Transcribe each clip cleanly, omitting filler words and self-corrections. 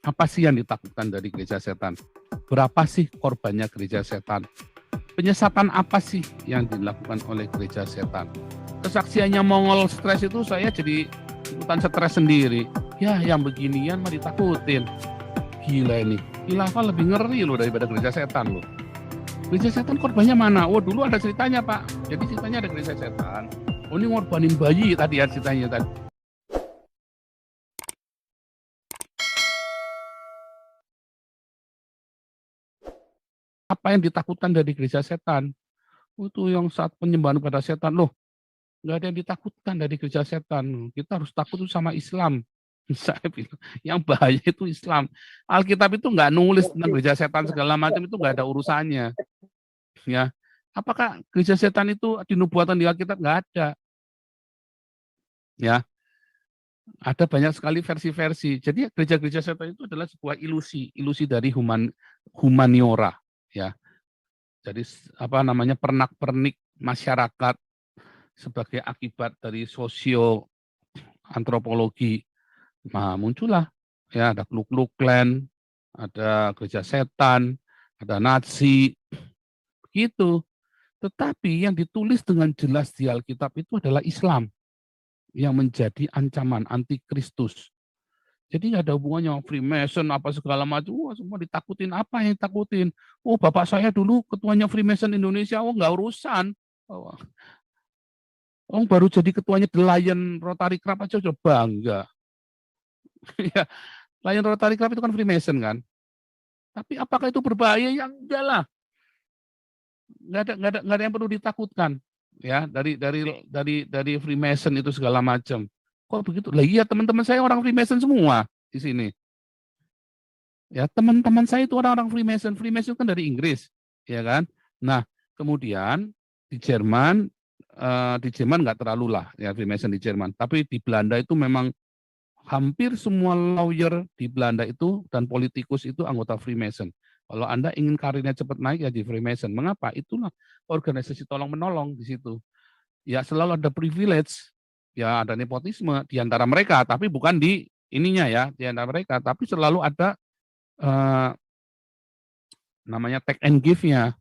Apa sih yang ditakutkan dari gereja setan? Berapa sih korbannya gereja setan? Penyesatan apa sih yang dilakukan oleh gereja setan? Kesaksiannya Mongol stres itu saya jadi ikutan stres sendiri. Ya, yang beginian mah ditakutin. Gila ini. Khilafah lebih ngeri loh daripada gereja setan loh. Gereja setan korbannya mana? Oh, dulu ada ceritanya, Pak. Jadi ceritanya ada gereja setan. Oh, ini ngorbanin bayi tadi ya ceritanya tadi. Apa yang ditakutkan dari gereja setan? Itu yang saat penyembahan pada setan. Loh, nggak ada yang ditakutkan dari gereja setan. Kita harus takut itu sama Islam. Saya bilang, yang bahaya itu Islam. Alkitab itu nggak nulis tentang gereja setan segala macam, itu nggak ada urusannya. Ya, apakah gereja setan itu dinubuatan di Alkitab? Nggak ada. Ya, ada banyak sekali versi-versi. Jadi gereja-gereja setan itu adalah sebuah ilusi dari humaniora. Ya, jadi apa namanya pernak-pernik masyarakat sebagai akibat dari sosio antropologi. Nah, muncullah ya ada Ku Klan, ada gereja setan, ada Nazi, begitu. Tetapi yang ditulis dengan jelas di Alkitab itu adalah Islam yang menjadi ancaman antikristus. Jadi nggak ada hubungannya Freemason apa segala macam. Wah, semua ditakutin. Apa yang ditakutin? Oh, bapak saya dulu ketuanya Freemason Indonesia. Oh, nggak urusan. Oh, baru jadi ketuanya The Lion Rotary Club aja udah bangga. Ya, Lion Rotary Club itu kan Freemason kan. Tapi apakah itu berbahaya? Ya enggak lah. Nggak ada yang perlu ditakutkan ya dari Freemason itu segala macam. Kok begitu? Lah iya, teman-teman saya orang Freemason semua di sini. Ya, teman-teman saya itu orang-orang Freemason. Freemason kan dari Inggris, ya kan? Nah, kemudian di Jerman nggak terlalu lah ya Freemason di Jerman. Tapi di Belanda itu memang hampir semua lawyer di Belanda itu dan politikus itu anggota Freemason. Kalau Anda ingin karirnya cepat naik ya di Freemason. Mengapa? Itulah organisasi tolong-menolong di situ. Ya selalu ada privilege, ya ada nepotisme di antara mereka, tapi bukan di ininya ya, di antara mereka, tapi selalu ada eh, namanya take and give-nya.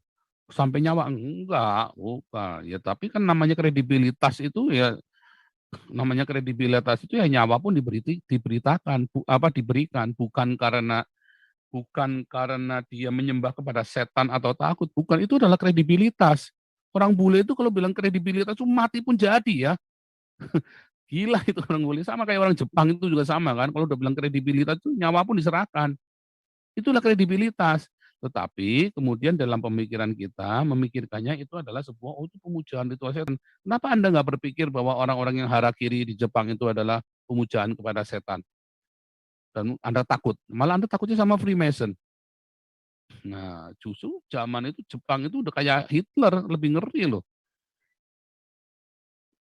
Sampai nyawa enggak, bukan. Ya tapi kan namanya kredibilitas itu ya nyawa pun diberitakan diberikan bukan karena dia menyembah kepada setan atau takut, bukan, itu adalah kredibilitas. Orang bule itu kalau bilang kredibilitas itu mati pun jadi ya. Gila itu orang bule, sama kayak orang Jepang itu juga sama kan, kalau udah bilang kredibilitas itu nyawa pun diserahkan. Itulah kredibilitas. Tetapi kemudian dalam pemikiran kita memikirkannya itu adalah sebuah itu pemujaan ritual setan. Kenapa Anda nggak berpikir bahwa orang-orang yang harakiri di Jepang itu adalah pemujaan kepada setan? Dan Anda takut, malah Anda takutnya sama Freemason. Nah, justru zaman itu Jepang itu udah kayak Hitler, lebih ngeri loh,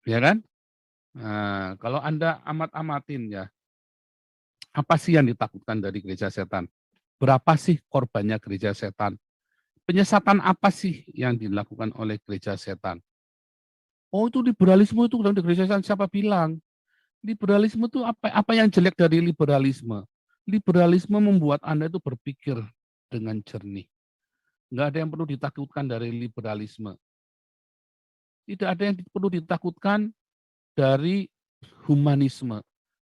ya kan? Nah, kalau Anda amat-amatin ya, apa sih yang ditakutkan dari gereja setan? Berapa sih korbannya gereja setan? Penyesatan apa sih yang dilakukan oleh gereja setan? Oh, itu liberalisme itu dalam gereja setan, siapa bilang? Liberalisme itu apa yang jelek dari liberalisme? Liberalisme membuat Anda itu berpikir dengan jernih. Nggak ada yang perlu ditakutkan dari liberalisme. Tidak ada yang perlu ditakutkan dari humanisme,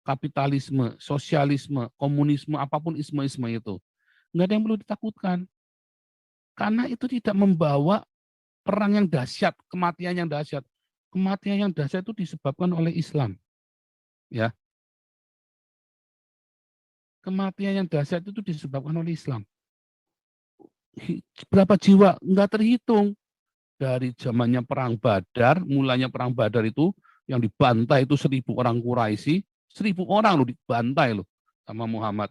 kapitalisme, sosialisme, komunisme, apapun isme-isme itu. Nggak ada yang perlu ditakutkan. Karena itu tidak membawa perang yang dahsyat, kematian yang dahsyat. Kematian yang dahsyat itu disebabkan oleh Islam. Ya, kematian yang dahsyat itu disebabkan oleh Islam. Berapa jiwa? Nggak terhitung. Dari zamannya Perang Badar, mulanya Perang Badar itu, yang dibantai itu 1.000 orang Quraisy, 1.000 orang loh dibantai loh sama Muhammad.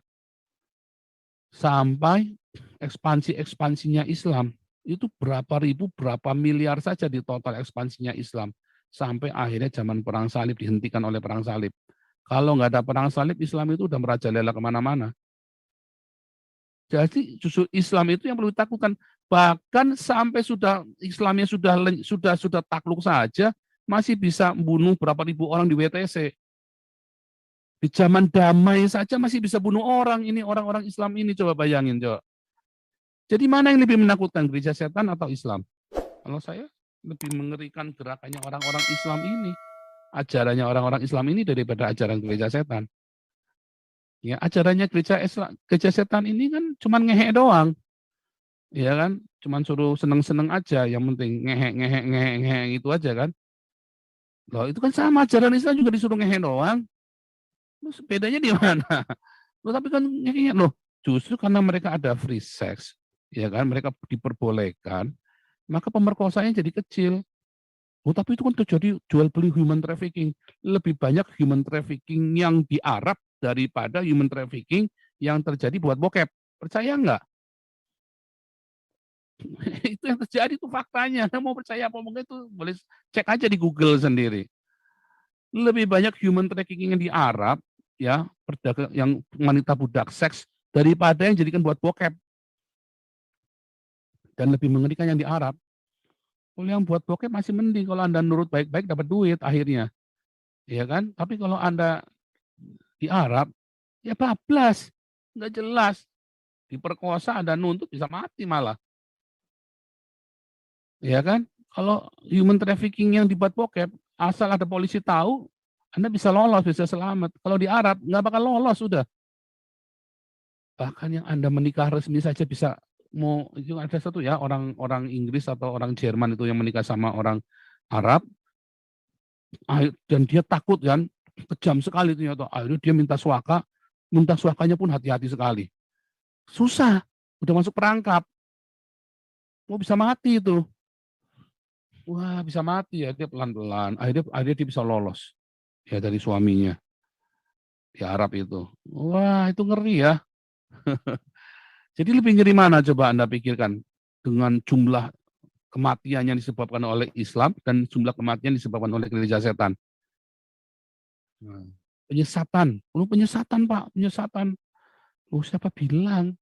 Sampai ekspansinya Islam, itu berapa ribu, berapa miliar saja di total ekspansinya Islam. Sampai akhirnya zaman Perang Salib dihentikan oleh Perang Salib. Kalau nggak ada Perang Salib, Islam itu udah merajalela kemana-mana. Jadi justru Islam itu yang perlu ditakutkan. Bahkan sampai Islamnya sudah takluk saja, masih bisa membunuh berapa ribu orang di WTC. Di zaman damai saja masih bisa bunuh orang, ini orang-orang Islam ini, coba bayangin, coba. Jadi mana yang lebih menakutkan, gereja setan atau Islam? Kalau saya lebih mengerikan gerakannya orang-orang Islam ini, ajarannya orang-orang Islam ini daripada ajaran gereja setan. Ya, ajarannya gereja setan ini kan cuma ngehe doang, ya kan? Cuman suruh seneng-seneng aja, yang penting ngehe ngehe ngehe ngehe itu aja kan. Loh, itu kan sama, ajaran Islam juga disuruh ngehe doang. Terus bedanya di mana? Loh, tapi kan ngehe loh, justru karena mereka ada free sex, ya kan? Mereka diperbolehkan, maka pemerkosaannya jadi kecil. Oh, tapi itu kan terjadi jual beli human trafficking. Lebih banyak human trafficking yang di Arab daripada human trafficking yang terjadi buat bokep. Percaya nggak? Itu yang terjadi, itu faktanya. Mau percaya apa enggak itu boleh cek aja di Google sendiri. Lebih banyak human trafficking yang di Arab, ya, perdagang yang wanita budak seks daripada yang jadikan buat bokep. Dan lebih mengerikan yang di Arab. Kalau yang buat bokep masih mending, kalau Anda nurut baik-baik dapat duit akhirnya. Ya kan? Tapi kalau Anda di Arab, ya bablas, nggak jelas. Diperkosa, Anda nuntut bisa mati malah. Ya kan? Kalau human trafficking yang dibuat bokep, asal ada polisi tahu, Anda bisa lolos, bisa selamat. Kalau di Arab, nggak bakal lolos sudah. Bahkan yang Anda menikah resmi saja bisa mau, itu ada satu ya, orang Inggris atau orang Jerman itu yang menikah sama orang Arab, dan dia takut kan, kejam sekali ternyata. Akhirnya dia minta suakanya pun hati-hati sekali. Susah, udah masuk perangkap, mau bisa mati itu. Wah, bisa mati ya, dia pelan-pelan. Akhirnya dia bisa lolos ya dari suaminya di Arab itu. Wah, itu ngeri ya. Jadi lebih ngeri mana coba Anda pikirkan, dengan jumlah kematian yang disebabkan oleh Islam dan jumlah kematian disebabkan oleh gereja setan. Nah, penyesatan, penyesatan Pak, penyesatan. Oh, siapa bilang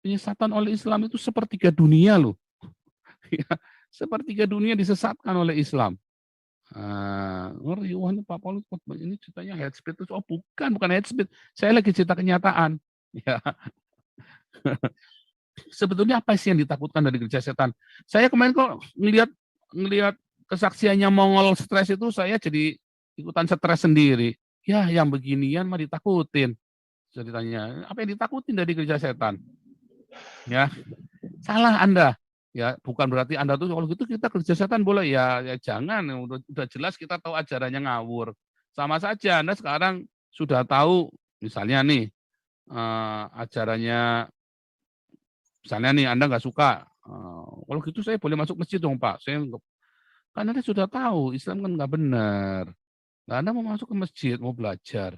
penyesatan oleh Islam itu sepertiga dunia loh. Ya, sepertiga dunia disesatkan oleh Islam. Ngeri, wah ini Pak Paulus ini ceritanya head speed. Oh bukan head speed. Saya lagi cerita kenyataan. Ya, sebetulnya apa sih yang ditakutkan dari gereja setan? Saya kemarin kok ngelihat kesaksiannya Mongol stres itu, saya jadi ikutan stres sendiri. Ya, yang beginian mah ditakutin. Ceritanya, apa yang ditakutin dari gereja setan? Ya, salah Anda. Ya, bukan berarti Anda tuh kalau gitu kita kerja setan boleh ya jangan, udah jelas kita tahu ajarannya ngawur. Sama saja Anda sekarang sudah tahu misalnya nih ajarannya, misalnya nih Anda nggak suka, kalau gitu saya boleh masuk masjid dong Pak. Kan Anda sudah tahu Islam kan nggak benar. Nah, Anda mau masuk ke masjid mau belajar.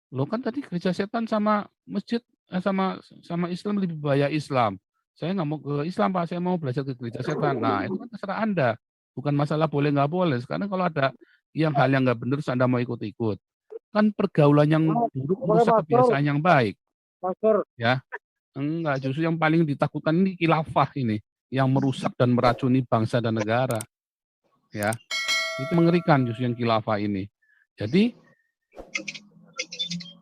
Lo kan tadi gereja setan sama masjid, sama sama Islam lebih bahaya Islam. Saya nggak mau ke Islam Pak, saya mau belajar ke gereja setan. Nah itu kan terserah Anda, bukan masalah boleh nggak boleh. Sekarang kalau ada hal yang nggak benar, Anda mau ikut-ikut, kan pergaulan yang buruk merusak kebiasaan yang baik. Ya, enggak, justru yang paling ditakutkan ini khilafah ini, yang merusak dan meracuni bangsa dan negara. Ya, itu mengerikan justru yang khilafah ini. Jadi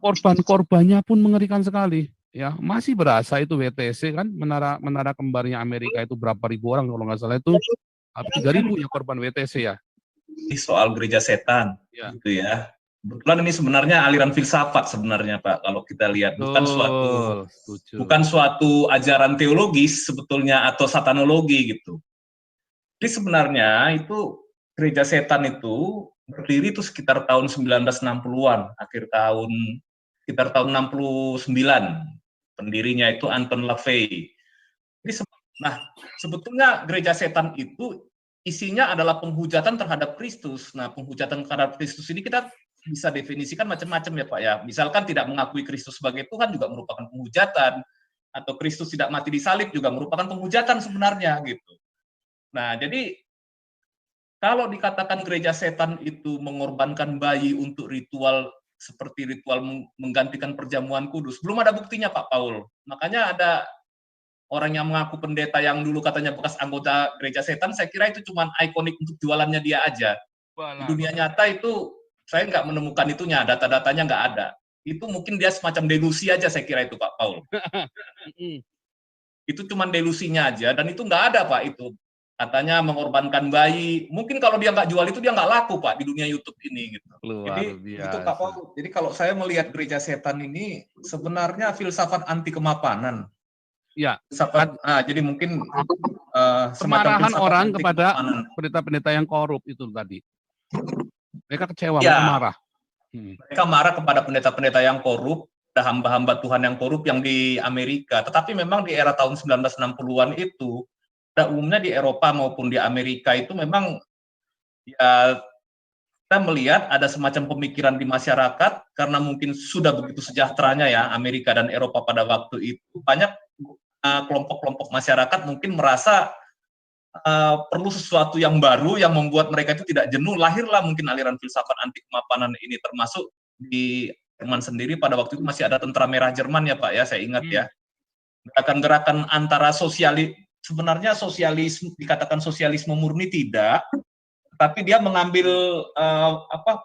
korban-korbannya pun mengerikan sekali. Ya, masih berasa itu WTC kan, menara kembarnya Amerika itu berapa ribu orang kalau nggak salah itu 3.000 ya korban WTC ya. Soal gereja setan, ya. Gitu ya. Kebetulan ini sebenarnya aliran filsafat sebenarnya Pak, kalau kita lihat bukan suatu ajaran teologis sebetulnya atau satanologi gitu. Jadi sebenarnya itu gereja setan itu berdiri itu sekitar tahun 1960-an, sekitar tahun 69. Pendirinya itu Anton LaVey. Nah, sebetulnya gereja setan itu isinya adalah penghujatan terhadap Kristus. Nah, penghujatan terhadap Kristus ini kita bisa definisikan macam-macam ya Pak ya. Misalkan tidak mengakui Kristus sebagai Tuhan juga merupakan penghujatan, atau Kristus tidak mati di salib juga merupakan penghujatan sebenarnya gitu. Nah, jadi kalau dikatakan gereja setan itu mengorbankan bayi untuk ritual seperti ritual menggantikan perjamuan kudus, belum ada buktinya Pak Paul. Makanya ada orang yang mengaku pendeta yang dulu katanya bekas anggota gereja setan, saya kira itu cuma ikonik untuk jualannya dia aja. Di dunia nyata itu Saya nggak menemukan itunya, data-datanya nggak ada. Itu mungkin dia semacam delusi aja saya kira itu Pak Paul. Itu cuma delusinya aja, dan itu nggak ada Pak itu. Katanya mengorbankan bayi, mungkin kalau dia nggak jual itu dia nggak laku Pak di dunia YouTube ini gitu. Luar Jadi biasa. itu Pak Paul. Jadi kalau saya melihat gereja setan ini sebenarnya filsafat anti kemapanan. Ya. Jadi mungkin kemarahan orang kepada pendeta-pendeta yang korup itu tadi. Mereka kecewa, ya, mereka marah. Mereka marah kepada pendeta-pendeta yang korup, ada hamba-hamba Tuhan yang korup yang di Amerika. Tetapi memang di era tahun 1960-an itu, pada umumnya di Eropa maupun di Amerika itu memang ya kita melihat ada semacam pemikiran di masyarakat karena mungkin sudah begitu sejahteranya ya Amerika dan Eropa pada waktu itu, banyak kelompok-kelompok masyarakat mungkin merasa perlu sesuatu yang baru yang membuat mereka itu tidak jenuh. Lahirlah mungkin aliran filsafat anti kemapanan ini, termasuk di Jerman sendiri pada waktu itu masih ada tentara merah Jerman ya Pak ya, saya ingat ya. Gerakan-gerakan antara sebenarnya sosialisme, dikatakan sosialisme murni tidak, tapi dia mengambil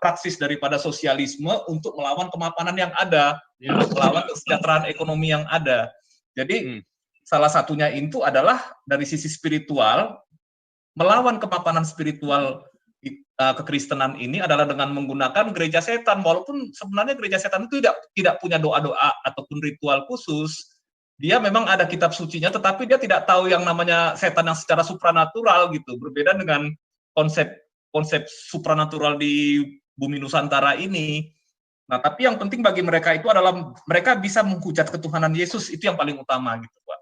praksis daripada sosialisme untuk melawan kemapanan yang ada, untuk melawan kesejahteraan ekonomi yang ada. Jadi salah satunya itu adalah dari sisi spiritual, melawan kemapanan spiritual kekristenan ini adalah dengan menggunakan gereja setan, walaupun sebenarnya gereja setan itu tidak punya doa-doa ataupun ritual khusus. Dia memang ada kitab sucinya, tetapi dia tidak tahu yang namanya setan yang secara supranatural gitu, berbeda dengan konsep supranatural di bumi Nusantara ini. Nah, tapi yang penting bagi mereka itu adalah mereka bisa menghujat ketuhanan Yesus, itu yang paling utama gitu Pak.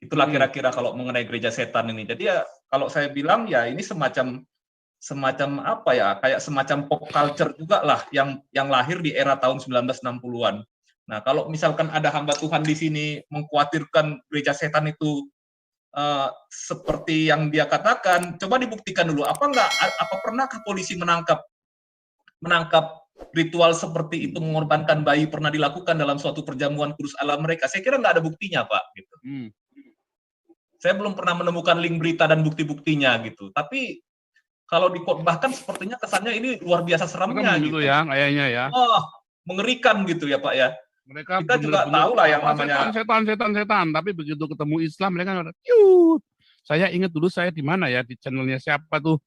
Itulah kira-kira kalau mengenai gereja setan ini. Jadi ya kalau saya bilang ya ini semacam apa ya, kayak semacam pop culture juga lah yang lahir di era tahun 1960-an. Nah, kalau misalkan ada hamba Tuhan di sini mengkhawatirkan gereja setan itu seperti yang dia katakan, coba dibuktikan dulu. Apa pernahkah polisi menangkap ritual seperti itu, mengorbankan bayi pernah dilakukan dalam suatu perjamuan kudus alam mereka? Saya kira nggak ada buktinya Pak. Gitu. Saya belum pernah menemukan link berita dan bukti-buktinya gitu. Tapi kalau dikhotbahkan sepertinya kesannya ini luar biasa seramnya gitu ya, kayaknya ya. Oh, mengerikan gitu ya Pak ya. Mereka kita juga tahu lah yang namanya setan, tapi begitu ketemu Islam mereka ada cute. Saya ingat dulu saya di mana ya, di channelnya siapa tuh.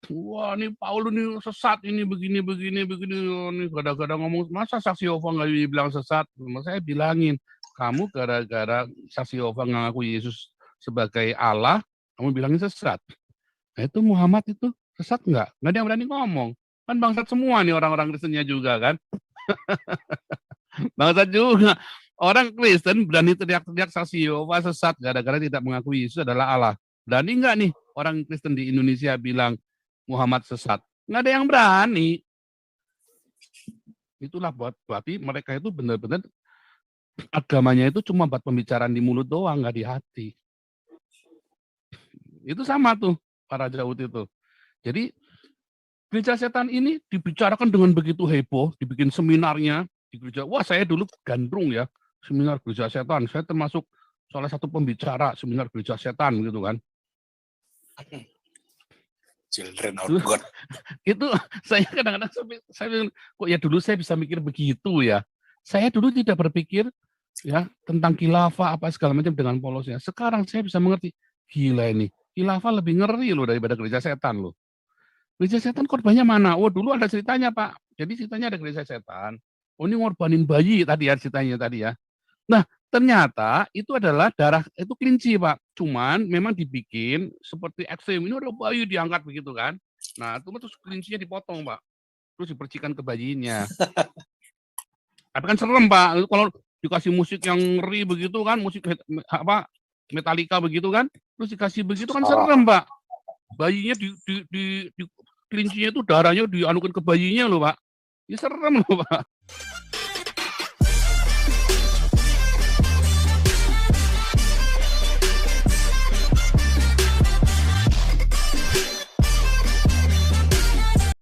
Wah, ini Paul ini sesat, ini begini. Ini kadang-kadang ngomong, masa saksi Yehova nggak dibilang sesat? Saya bilangin, kamu gara-gara saksi Yehova ngaku Yesus sebagai Allah, kamu bilangin sesat. Nah itu Muhammad itu sesat nggak? Nggak ada yang berani ngomong. Kan bangsat semua nih orang-orang Kristennya juga kan. Bangsat juga. Orang Kristen berani teriak-teriak saksi Yehova sesat gara-gara tidak mengakui Yesus adalah Allah. Berani nggak nih orang Kristen di Indonesia bilang Muhammad sesat? Nggak ada yang berani. Itulah berarti mereka itu benar-benar agamanya itu cuma buat pembicaraan di mulut doang, nggak di hati. Itu sama tuh para Yahud itu. Jadi gereja setan ini dibicarakan dengan begitu heboh, dibikin seminarnya di gereja. Wah, saya dulu gandrung ya, seminar gereja setan. Saya termasuk salah satu pembicara seminar gereja setan gitu kan. Children of God. Itu saya kadang-kadang saya kok ya dulu saya bisa mikir begitu ya. Saya dulu tidak berpikir ya tentang khilafah apa segala macam dengan polosnya. Sekarang saya bisa mengerti, gila ini. Khilafah lebih ngeri loh daripada gereja setan loh. Gereja setan korbannya mana? Oh dulu ada ceritanya Pak. Jadi ceritanya ada gereja setan. Oh ini ngorbanin bayi tadi ya ceritanya tadi ya. Nah ternyata itu adalah darah, itu kelinci Pak. Cuman memang dibikin seperti ekstrem. Ini ada bayi diangkat begitu kan. Nah terus kelincinya dipotong Pak. Terus dipercikan ke bayinya. Tapi kan serem Pak. Kalau dikasih musik yang ngeri begitu kan. Musik apa Metallica begitu kan. Terus dikasih begitu kan serem Pak. Bayinya di kelincinya itu darahnya dianukan ke bayinya loh Pak. Ini serem loh Pak.